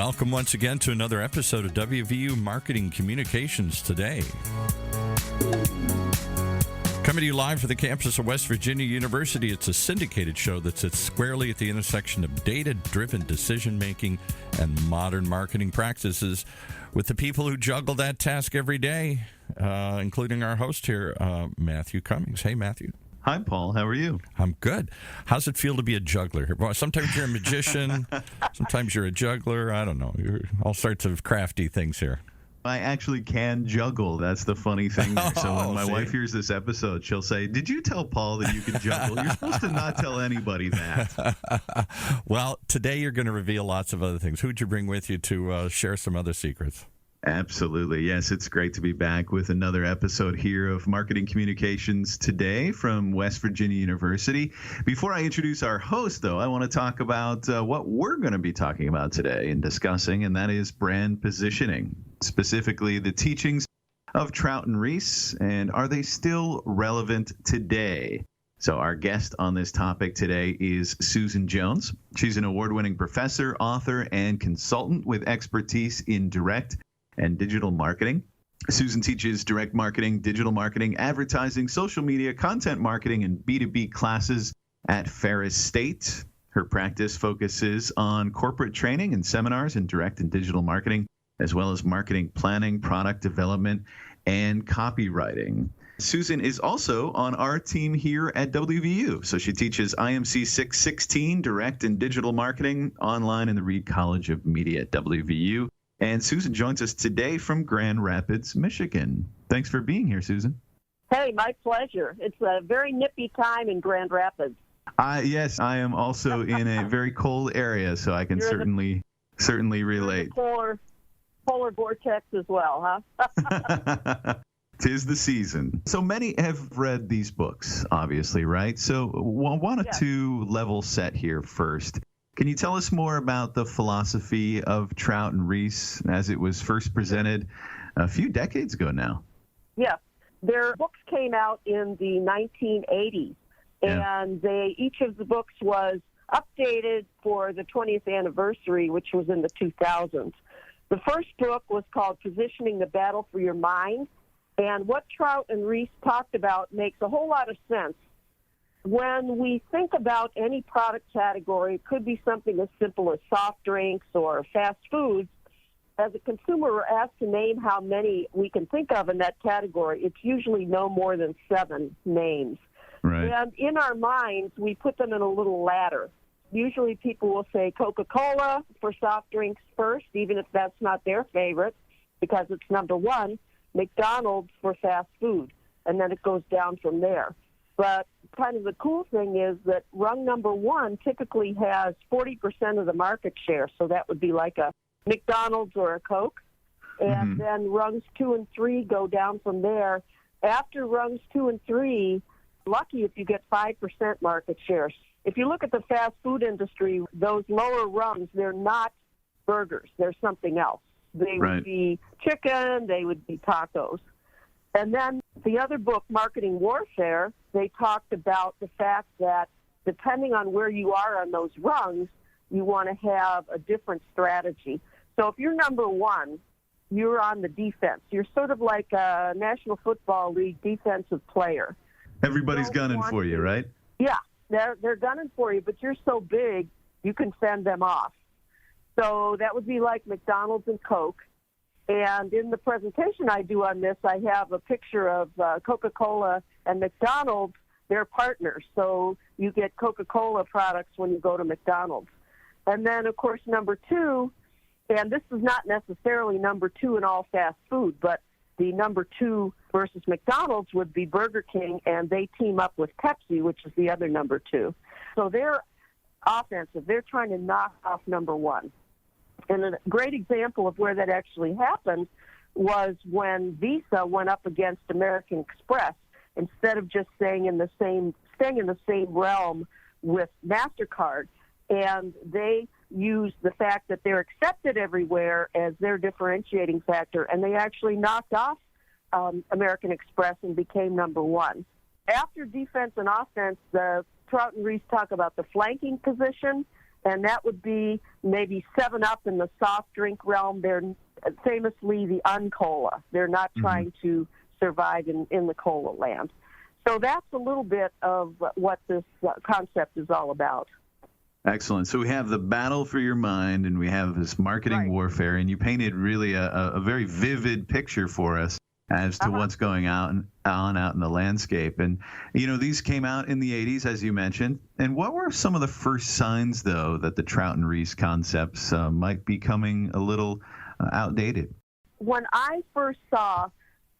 Welcome once again to another episode of WVU Marketing Communications Today. Coming to you live from the campus of West Virginia University, it's a syndicated show that sits squarely at the intersection of data-driven decision-making and modern marketing practices with the people who juggle that task every day, including our host here, Matthew Cummings. Hey, Matthew. Hi, Paul. How are you? I'm good. How's it feel to be a juggler? Well, sometimes you're a magician. Sometimes you're a juggler. I don't know. You're all sorts of crafty things here. I actually can juggle. That's the funny thing there. So when my wife hears this episode, she'll say, "Did you tell Paul that you can juggle? You're supposed to not tell anybody that." Well, today you're going to reveal lots of other things. Who'd you bring with you to share some other secrets? Absolutely. Yes, it's great to be back with another episode here of Marketing Communications Today from West Virginia University. Before I introduce our host, though, I want to talk about what we're going to be talking about today and discussing, and that is brand positioning, specifically the teachings of Trout and Ries, and are they still relevant today? So our guest on this topic today is Susan Jones. She's an award-winning professor, author, and consultant with expertise in direct and digital marketing. Susan teaches direct marketing, digital marketing, advertising, social media, content marketing, and B2B classes at Ferris State. Her practice focuses on corporate training and seminars in direct and digital marketing, as well as marketing planning, product development, and copywriting. Susan is also on our team here at WVU. So she teaches IMC 616, direct and digital marketing, online in the Reed College of Media at WVU. And Susan joins us today from Grand Rapids, Michigan. Thanks for being here, Susan. Hey, my pleasure. It's a very nippy time in Grand Rapids. Yes, I am also in a very cold area, so I can certainly relate. Polar vortex as well, huh? 'Tis the season. So many have read these books, obviously, right? So I wanted to level set here first. Can you tell us more about the philosophy of Trout and Ries as it was first presented a few decades ago now? Yeah. Their books came out in the 1980s, and each of the books was updated for the 20th anniversary, which was in the 2000s. The first book was called Positioning the Battle for Your Mind, and what Trout and Ries talked about makes a whole lot of sense. When we think about any product category, it could be something as simple as soft drinks or fast foods. As a consumer, we're asked to name how many we can think of in that category. It's usually no more than 7 names. Right. And in our minds, we put them in a little ladder. Usually people will say Coca-Cola for soft drinks first, even if that's not their favorite, because it's number 1, McDonald's for fast food, and then it goes down from there. But kind of the cool thing is that rung number 1 typically has 40% of the market share, so that would be like a McDonald's or a Coke. And then rungs 2 and 3 go down from there. After rungs 2 and 3, lucky if you get 5% market share. If you look at the fast food industry, those lower rungs, they're not burgers. They're something else. They would be chicken, they would be tacos. And then the other book, Marketing Warfare, they talked about the fact that depending on where you are on those rungs, you want to have a different strategy. So if you're number 1, you're on the defense. You're sort of like a National Football League defensive player. Everybody's gunning for you, right? Yeah, they're gunning for you, but you're so big, you can fend them off. So that would be like McDonald's and Coke. And in the presentation I do on this, I have a picture of Coca-Cola and McDonald's. They're partners, so you get Coca-Cola products when you go to McDonald's. And then, of course, number 2, and this is not necessarily number 2 in all fast food, but the number 2 versus McDonald's would be Burger King, and they team up with Pepsi, which is the other number 2. So they're offensive. They're trying to knock off number 1. And a great example of where that actually happened was when Visa went up against American Express. Instead of just staying in the same realm with MasterCard, and they used the fact that they're accepted everywhere as their differentiating factor, and they actually knocked off American Express and became number 1. After defense and offense, the Trout and Ries talk about the flanking position, and that would be maybe 7-Up in the soft drink realm. They're famously the uncola. They're not trying to survive in the cola land. So that's a little bit of what this concept is all about. Excellent. So we have the battle for your mind, and we have this marketing warfare, and you painted really a very vivid picture for us as to what's going out in the landscape. And, you know, these came out in the 80s, as you mentioned. And what were some of the first signs, though, that the Trout and Ries concepts might be becoming a little outdated? When I first saw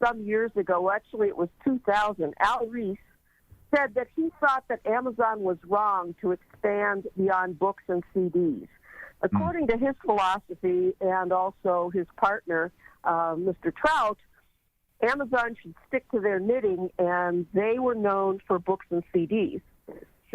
some years ago, actually it was 2000, Al Ries said that he thought that Amazon was wrong to expand beyond books and CDs. According to his philosophy and also his partner, Mr. Trout, Amazon should stick to their knitting, and they were known for books and CDs.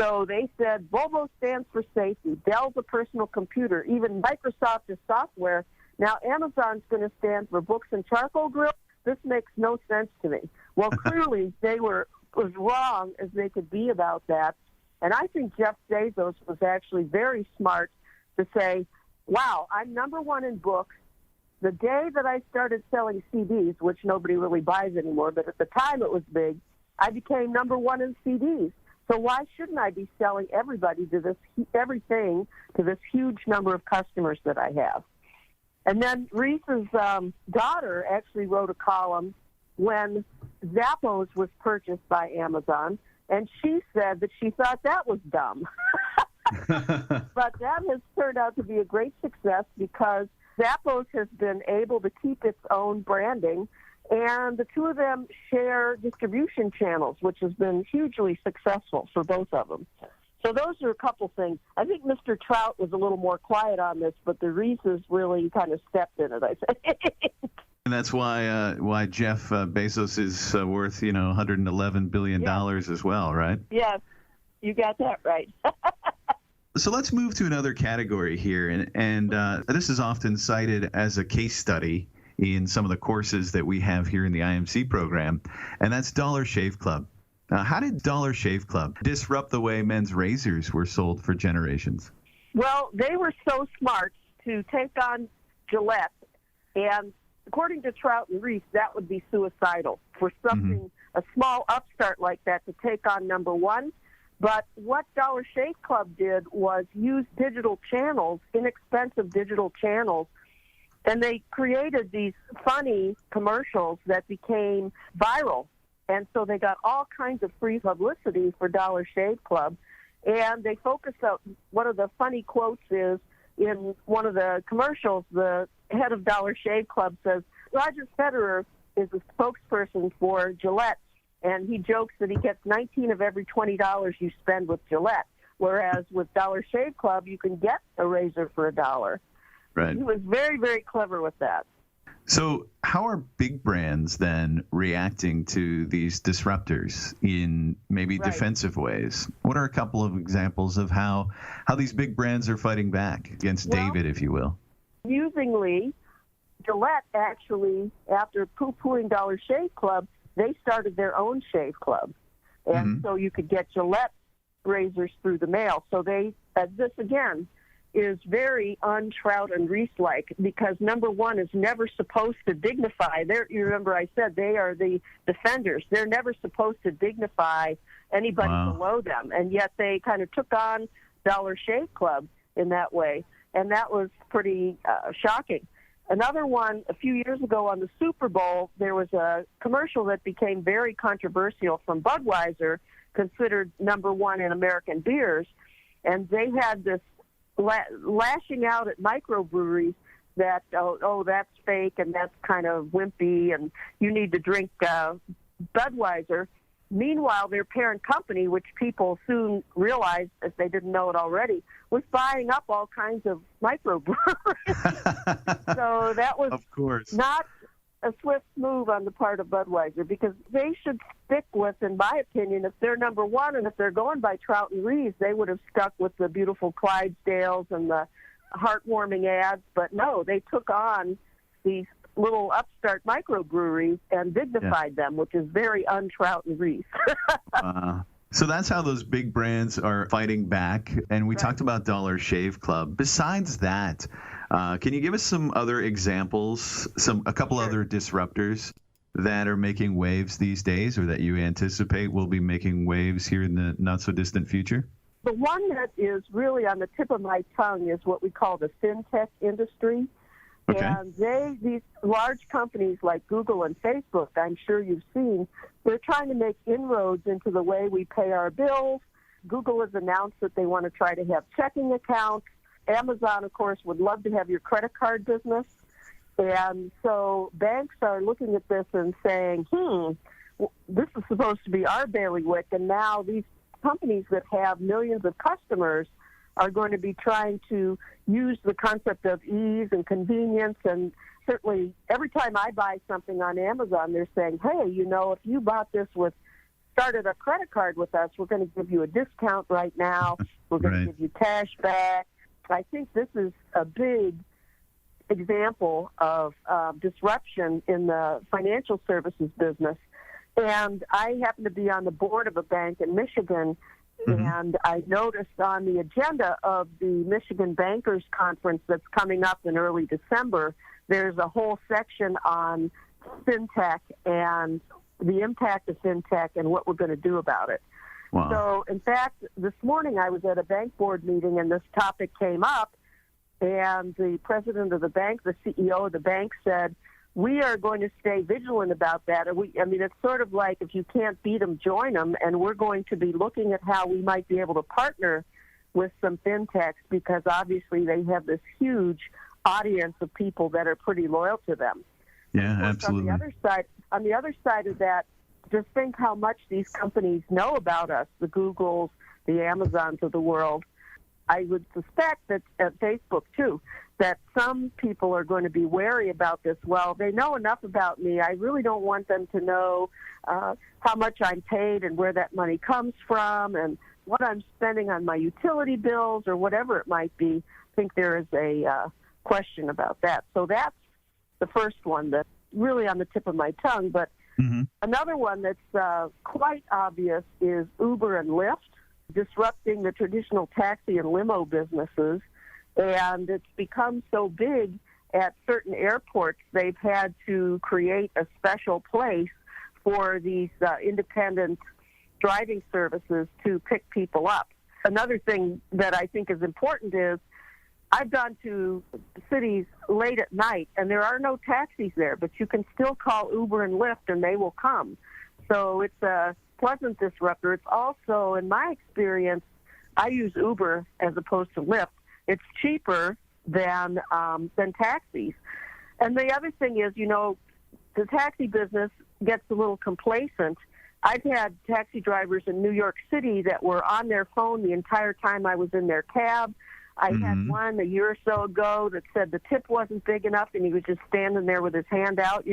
So they said Volvo stands for safety, Dell's a personal computer, even Microsoft is software. Now Amazon's going to stand for books and charcoal grills. This makes no sense to me. Well, clearly they were as wrong as they could be about that. And I think Jeff Bezos was actually very smart to say, wow, I'm number one in books. The day that I started selling CDs, which nobody really buys anymore, but at the time it was big, I became number one in CDs. So why shouldn't I be selling everything to this huge number of customers that I have? And then Ries's daughter actually wrote a column when Zappos was purchased by Amazon, and she said that she thought that was dumb. But that has turned out to be a great success because Zappos has been able to keep its own branding, and the two of them share distribution channels, which has been hugely successful for both of them. So those are a couple things. I think Mr. Trout was a little more quiet on this, but the Rieses really kind of stepped in it, I think. And that's why Jeff Bezos is worth, $111 billion as well, right? Yes, you got that right. So let's move to another category here, and this is often cited as a case study in some of the courses that we have here in the IMC program, and that's Dollar Shave Club. How did Dollar Shave Club disrupt the way men's razors were sold for generations? Well, they were so smart to take on Gillette, and according to Trout and Ries, that would be suicidal for something, a small upstart like that, to take on number one. But what Dollar Shave Club did was use digital channels, inexpensive digital channels, and they created these funny commercials that became viral. And so they got all kinds of free publicity for Dollar Shave Club. And they focused on one of the funny quotes is in one of the commercials, the head of Dollar Shave Club says, Roger Federer is a spokesperson for Gillette, and he jokes that he gets 19 of every $20 you spend with Gillette, whereas with Dollar Shave Club, you can get a razor for $1. Right. He was very, very clever with that. So how are big brands then reacting to these disruptors in maybe defensive ways? What are a couple of examples of how these big brands are fighting back against David, if you will? Amusingly, Gillette actually, after poo-pooing Dollar Shave Club, they started their own shave club. And so you could get Gillette razors through the mail. So this again is very un-Trout and Ries-like, because number one is never supposed to dignify. You remember I said they are the defenders. They're never supposed to dignify anybody below them, and yet they kind of took on Dollar Shave Club in that way, and that was pretty shocking. Another one, a few years ago on the Super Bowl, there was a commercial that became very controversial from Budweiser, considered number one in American beers, and they had this lashing out at microbreweries that, that's fake and that's kind of wimpy and you need to drink Budweiser. Meanwhile, their parent company, which people soon realized, if they didn't know it already, was buying up all kinds of microbreweries. So that was, of course, not a swift move on the part of Budweiser, because they should stick with, in my opinion, if they're number one and if they're going by Trout and Ries, they would have stuck with the beautiful Clydesdales and the heartwarming ads. But no, they took on these little upstart microbreweries and dignified them, which is very un-Trout and Ries. So that's how those big brands are fighting back. And we talked about Dollar Shave Club. Besides that, can you give us some other examples, a couple other disruptors that are making waves these days, or that you anticipate will be making waves here in the not-so-distant future? The one that is really on the tip of my tongue is what we call the fintech industry. Okay. And these large companies like Google and Facebook, I'm sure you've seen, they're trying to make inroads into the way we pay our bills. Google has announced that they want to try to have checking accounts. Amazon, of course, would love to have your credit card business. And so banks are looking at this and saying, this is supposed to be our bailiwick. And now these companies that have millions of customers are going to be trying to use the concept of ease and convenience. And certainly every time I buy something on Amazon, they're saying, hey, if you started a credit card with us, we're going to give you a discount right now. We're going to give you cash back. I think this is a big example of disruption in the financial services business. And I happen to be on the board of a bank in Michigan, and I noticed on the agenda of the Michigan Bankers Conference that's coming up in early December, there's a whole section on fintech and the impact of fintech and what we're going to do about it. Wow. So, in fact, this morning I was at a bank board meeting and this topic came up, and the president of the bank, the CEO of the bank, said, we are going to stay vigilant about that. It's sort of like if you can't beat them, join them, and we're going to be looking at how we might be able to partner with some fintechs because obviously they have this huge audience of people that are pretty loyal to them. Yeah, absolutely. On the other side of that, just think how much these companies know about us, the Googles, the Amazons of the world. I would suspect that at Facebook, too, that some people are going to be wary about this. Well, they know enough about me. I really don't want them to know how much I'm paid and where that money comes from and what I'm spending on my utility bills or whatever it might be. I think there is a question about that. So that's the first one that's really on the tip of my tongue. But another one that's quite obvious is Uber and Lyft, disrupting the traditional taxi and limo businesses. And it's become so big at certain airports, they've had to create a special place for these independent driving services to pick people up. Another thing that I think is important is I've gone to cities late at night, and there are no taxis there, but you can still call Uber and Lyft, and they will come. So it's a pleasant disruptor. It's also, in my experience, I use Uber as opposed to Lyft. It's cheaper than taxis. And the other thing is, the taxi business gets a little complacent. I've had taxi drivers in New York City that were on their phone the entire time I was in their cab. I had one a year or so ago that said the tip wasn't big enough, and he was just standing there with his hand out,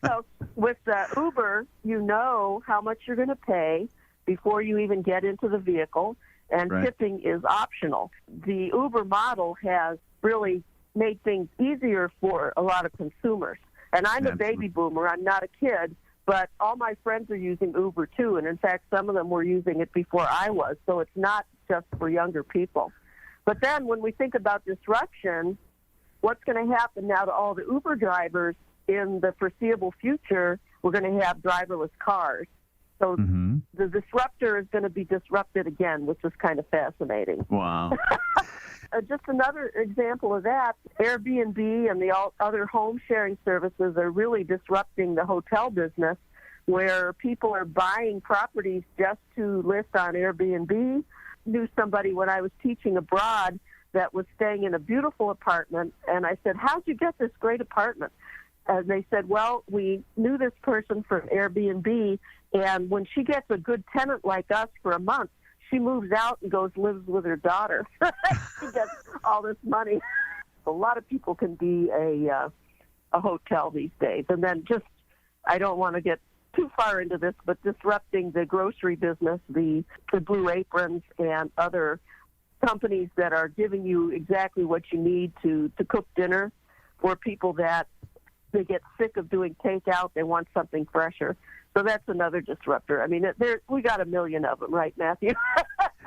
So with Uber, you know how much you're going to pay before you even get into the vehicle, and tipping is optional. The Uber model has really made things easier for a lot of consumers. And I'm a baby boomer. I'm not a kid, but all my friends are using Uber too. And in fact, some of them were using it before I was. So it's not just for younger people. But then when we think about disruption, what's going to happen now to all the Uber drivers in the foreseeable future? We're going to have driverless cars. So the disruptor is going to be disrupted again, which is kind of fascinating. Wow. Just another example of that, Airbnb and the other home sharing services are really disrupting the hotel business, where people are buying properties just to list on Airbnb. Knew somebody when I was teaching abroad that was staying in a beautiful apartment, and I said, how'd you get this great apartment? And they said, well, we knew this person from Airbnb, and when she gets a good tenant like us for a month, she moves out and lives with her daughter. She gets all this money. A lot of people can be a hotel these days. And then I don't want to get too far into this, but disrupting the grocery business, the Blue Aprons and other companies that are giving you exactly what you need to cook dinner for people that they get sick of doing takeout. They want something fresher. So that's another disruptor. I mean, we got a million of them, right, Matthew?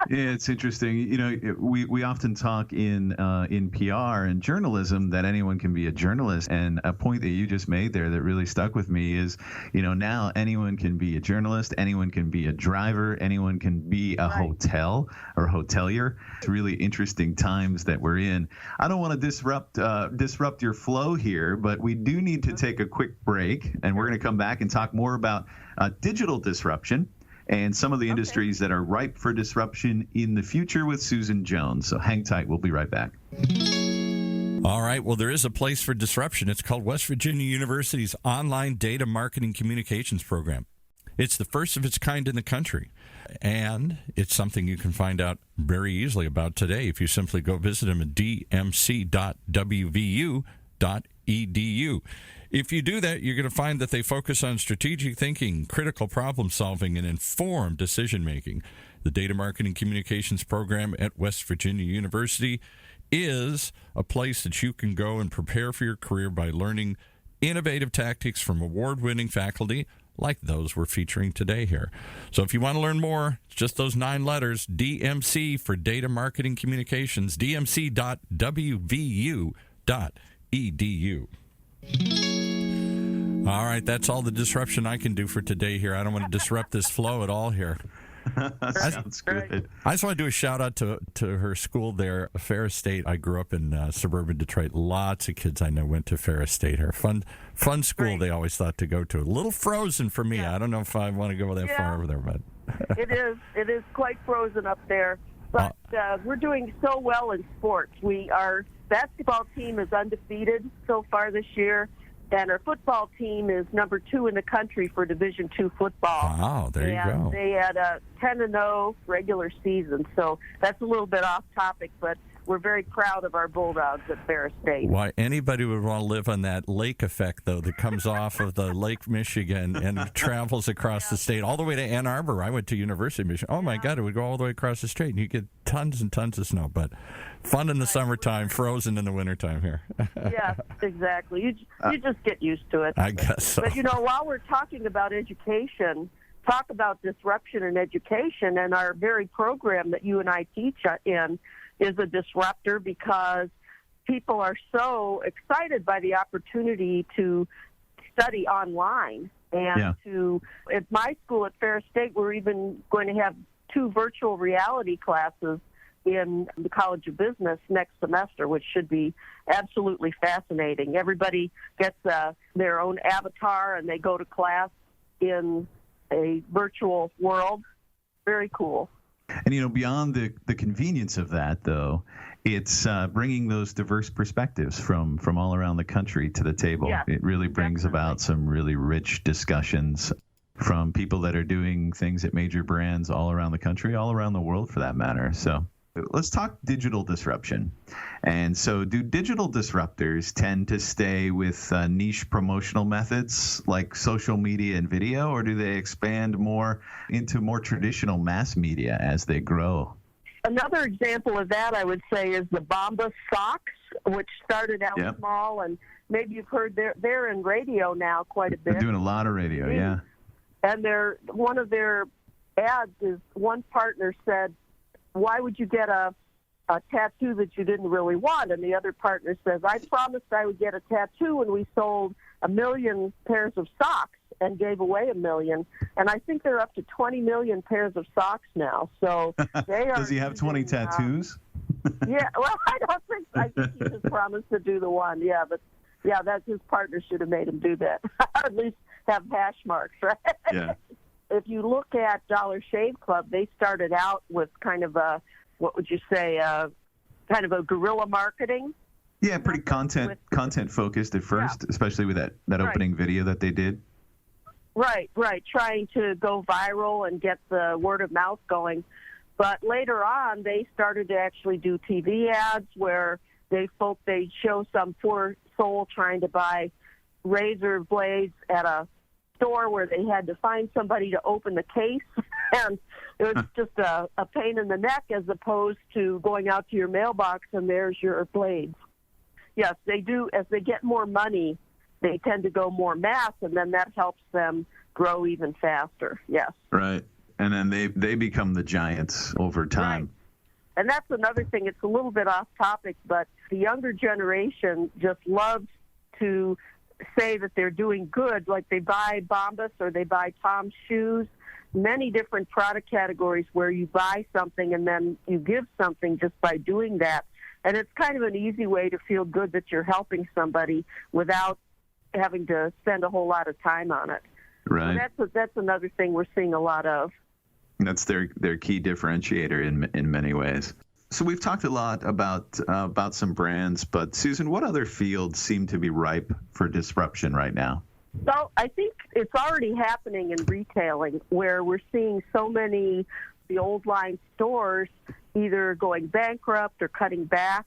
Yeah, it's interesting. You know, we often talk in PR and journalism that anyone can be a journalist. And a point that you just made there that really stuck with me is, you know, now anyone can be a journalist, anyone can be a driver, anyone can be a hotel or hotelier. It's really interesting times that we're in. I don't want to disrupt your flow here, but we do need to take a quick break, and we're going to come back and talk more about digital disruption and some of the industries that are ripe for disruption in the future with Susan Jones. So hang tight. We'll be right back. All right. Well, there is a place for disruption. It's called West Virginia University's Online Data Marketing Communications Program. It's the first of its kind in the country, and it's something you can find out very easily about today if you simply go visit them at dmc.wvu.edu. If you do that, you're going to find that they focus on strategic thinking, critical problem solving, and informed decision making. The Data Marketing Communications Program at West Virginia University is a place that you can go and prepare for your career by learning innovative tactics from award-winning faculty like those we're featuring today here. So if you want to learn more, it's just those 9 letters, DMC for Data Marketing Communications, dmc.wvu.edu. All right, that's all the disruption I can do for today here. I don't want to disrupt this flow at all here. Sounds good. I just want to do a shout out to her school there, Ferris State. I grew up in suburban Detroit. Lots of kids I know went to Ferris State here. Fun school they always thought to go to. A little frozen for me. Yeah. I don't know if I want to go that far over there, but it is quite frozen up there. But we're doing so well in sports. Our basketball team is undefeated so far this year, and our football team is number 2 in the country for Division II football. Wow, there you go. They had a 10-0 regular season, so that's a little bit off topic, but we're very proud of our Bulldogs at Ferris State. Why anybody would want to live on that lake effect, though, that comes off of the Lake Michigan and travels across the state all the way to Ann Arbor. I went to University of Michigan. Oh, my God, it would go all the way across the state, and you get tons and tons of snow. But fun in the summertime, frozen in the wintertime here. Yeah, exactly. You just get used to it. I guess so. But, while we're talking about education, talk about disruption in education, and our very program that you and I teach in is a disruptor because people are so excited by the opportunity to study online. And at my school at Ferris State, we're even going to have 2 virtual reality classes in the College of Business next semester, which should be absolutely fascinating. Everybody gets their own avatar, and they go to class in a virtual world. Very cool. And, beyond the convenience of that, though, it's bringing those diverse perspectives from all around the country to the table. Yeah, it really brings about some really rich discussions from people that are doing things at major brands all around the country, all around the world for that matter. So let's talk digital disruption. And so do digital disruptors tend to stay with niche promotional methods like social media and video, or do they expand more into more traditional mass media as they grow? Another example of that, I would say, is the Bombas socks, which started out small, and maybe you've heard they're in radio now quite a bit. They're doing a lot of radio, yeah. And one of their ads is one partner said, "Why would you get a tattoo that you didn't really want?" And the other partner says, "I promised I would get a tattoo, and we sold 1 million pairs of socks and gave away 1 million." And I think they're up to 20 million pairs of socks now. So they are. Does he have 20 tattoos? Yeah, well, I don't think. I think he just promised to do the one. Yeah, but that's his partner should have made him do that. At least have hash marks, right? Yeah. If you look at Dollar Shave Club, they started out with kind of a, what would you say, kind of a guerrilla marketing. Yeah, pretty content focused at first, especially with that opening video that they did. Right, trying to go viral and get the word of mouth going. But later on, they started to actually do TV ads where they show some poor soul trying to buy razor blades at a store where they had to find somebody to open the case, and it was just a pain in the neck as opposed to going out to your mailbox and there's your blades. Yes, they do. As they get more money, they tend to go more mass, and then that helps them grow even faster. Yes. Right. And then they become the giants over time. Right. And that's another thing. It's a little bit off topic, but the younger generation just loves to say that they're doing good, like they buy Bombas or they buy Tom's shoes, many different product categories where you buy something and then you give something just by doing that. And it's kind of an easy way to feel good that you're helping somebody without having to spend a whole lot of time on it. Right. So that's another thing we're seeing a lot of. That's their key differentiator in many ways. So we've talked a lot about some brands, but Susan, what other fields seem to be ripe for disruption right now? So I think it's already happening in retailing, where we're seeing so many the old line stores either going bankrupt or cutting back,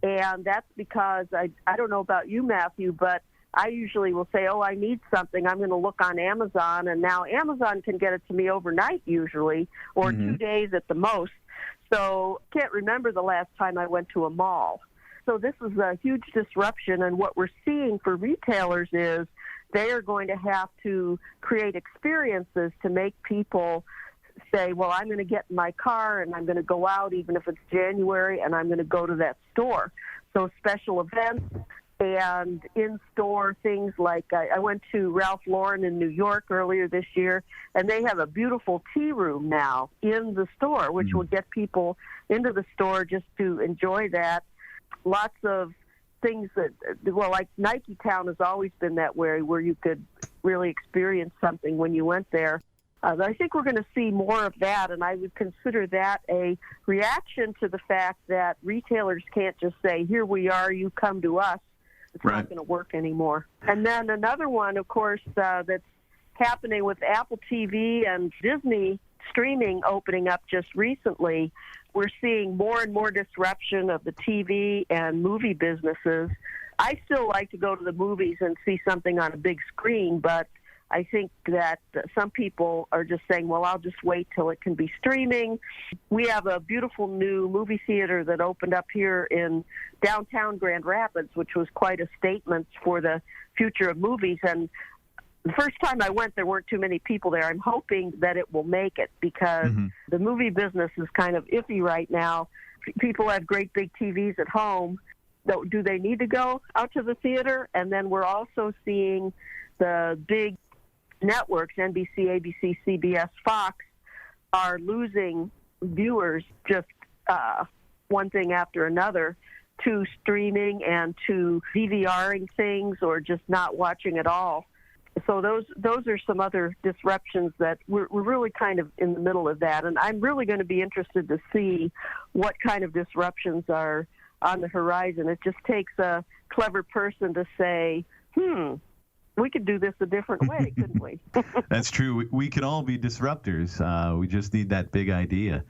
and that's because I don't know about you, Matthew, but I usually will say, I need something. I'm going to look on Amazon, and now Amazon can get it to me overnight usually, or 2 days at the most. So I can't remember the last time I went to a mall. So this is a huge disruption, and what we're seeing for retailers is they are going to have to create experiences to make people say, well, I'm going to get in my car and I'm going to go out even if it's January, and I'm going to go to that store. So special events and in-store things like I went to Ralph Lauren in New York earlier this year, and they have a beautiful tea room now in the store, which will get people into the store just to enjoy that. Lots of things that, like Nike Town has always been that way, where you could really experience something when you went there. I think we're going to see more of that, and I would consider that a reaction to the fact that retailers can't just say, here we are, you come to us. It's right. not going to work anymore. And then another one, of course, that's happening with Apple TV and Disney streaming opening up just recently. We're seeing more and more disruption of the TV and movie businesses. I still like to go to the movies and see something on a big screen, but I think that some people are just saying, well, I'll just wait till it can be streaming. We have a beautiful new movie theater that opened up here in downtown Grand Rapids, which was quite a statement for the future of movies. And the first time I went, there weren't too many people there. I'm hoping that it will make it, because the movie business is kind of iffy right now. People have great big TVs at home. Do they need to go out to the theater? And then we're also seeing the big networks, NBC, ABC, CBS, Fox, are losing viewers just one thing after another to streaming and to DVRing things or just not watching at all. So those are some other disruptions that we're really kind of in the middle of that. And I'm really going to be interested to see what kind of disruptions are on the horizon. It just takes a clever person to say, we could do this a different way, couldn't we? That's true. We can all be disruptors. We just need that big idea.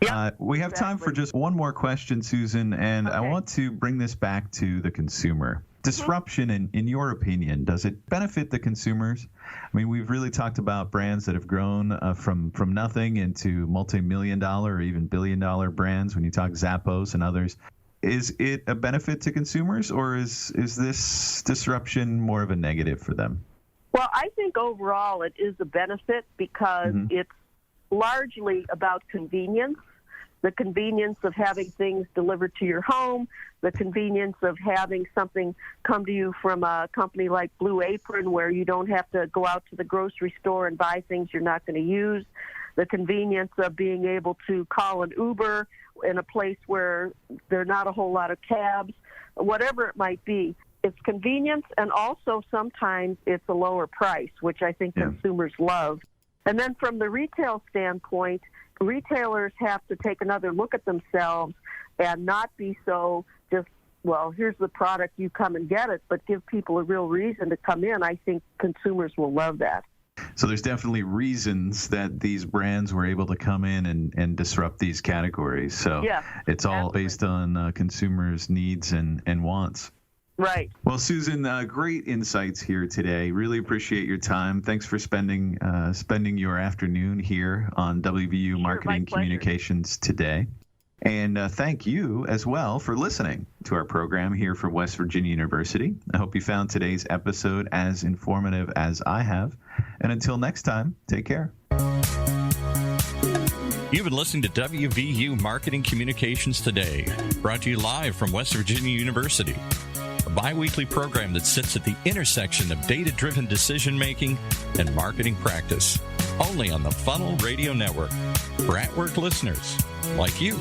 Yep, we have time for just one more question, Susan, and okay. I want to bring this back to the consumer. Disruption, in your opinion, does it benefit the consumers? I mean, we've really talked about brands that have grown from nothing into multi-million-dollar or even billion-dollar brands when you talk Zappos and others. Is it a benefit to consumers, or is this disruption more of a negative for them? Well, I think overall it is a benefit because it's largely about convenience, the convenience of having things delivered to your home, the convenience of having something come to you from a company like Blue Apron where you don't have to go out to the grocery store and buy things you're not going to use, the convenience of being able to call an Uber in a place where there are not a whole lot of cabs, whatever it might be. It's convenience, and also sometimes it's a lower price, which I think consumers love. And then from the retail standpoint, retailers have to take another look at themselves and not be so just, well, here's the product, you come and get it, but give people a real reason to come in. I think consumers will love that. So there's definitely reasons that these brands were able to come in and disrupt these categories. So it's all based on consumers' needs and wants. Right. Well, Susan, great insights here today. Really appreciate your time. Thanks for spending your afternoon here on WVU Marketing Communications today. And thank you as well for listening to our program here from West Virginia University. I hope you found today's episode as informative as I have. And until next time, take care. You've been listening to WVU Marketing Communications Today, brought to you live from West Virginia University, a bi-weekly program that sits at the intersection of data-driven decision-making and marketing practice, only on the Funnel Radio Network, for at-work listeners like you.